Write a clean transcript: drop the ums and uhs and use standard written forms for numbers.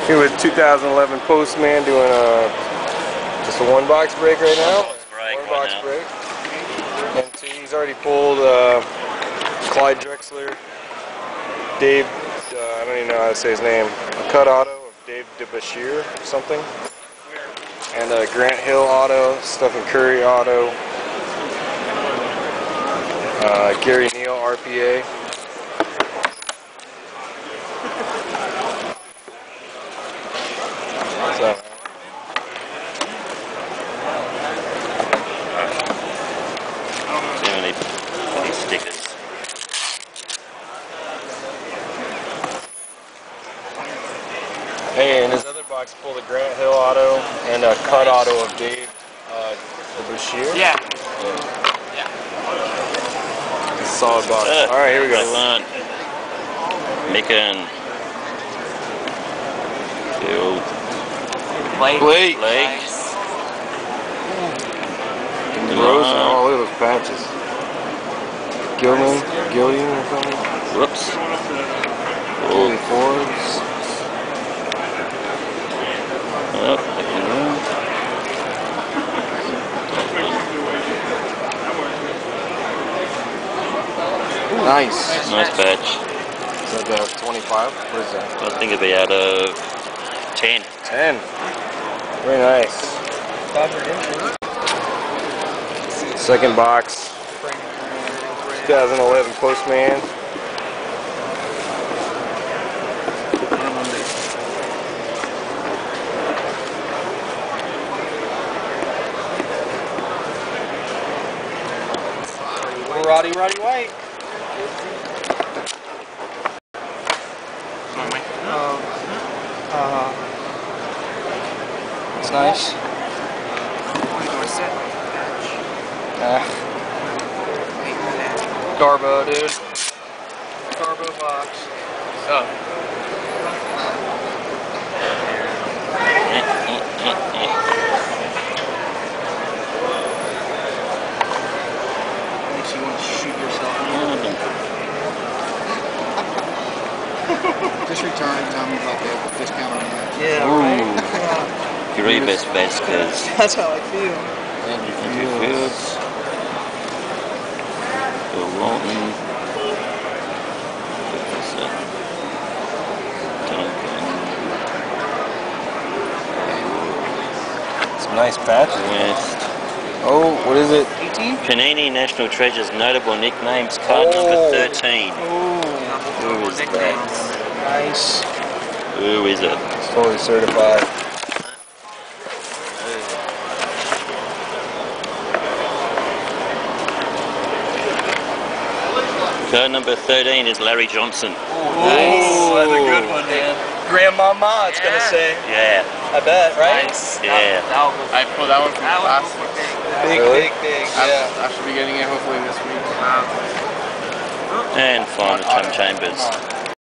Here with 2011 Postman doing just a one box break right now. One box break. And see, he's already pulled Clyde Drexler, Dave, I don't even know how to say his name, a cut auto of Dave DeBashir or something. And a Grant Hill auto, Stephen Curry auto, Gary Neal RPA. So, so many stickers. hey, in his other box, pulled a Grant Hill auto and a cut auto of Dave DeBashir. Yeah. Solid box. All right, here we go. Micken. Blake. Nice. Rose. Oh, look at those patches. Gillian or something. Whoops. Holy Forbes. Nice. Nice patch. Is that 25? What is that? I think it'd be out of 10. 10. Very nice. Second box. 2011 Postman. Roddy White. It's nice. Garbo, dude. Garbo box. Oh. Makes you want to shoot yourself. Just returning them like a discount on that. Yeah, right? Greebus Vasquez. That's how I feel. Andrew Fields. Bill Walton. Some nice patches. West. Oh, what is it? 18? Panini National Treasures Notable Nicknames card number 13. Who is that? Nice. Who is it? It's fully certified. Card number 13 is Larry Johnson. Nice. That's a good one, man. Grandmama, it's gonna say. Yeah. I bet, right? Nice. Yeah. I pulled that one from class. Big, Really? big. Yeah. I should be getting it hopefully this week. And final Tom Chambers.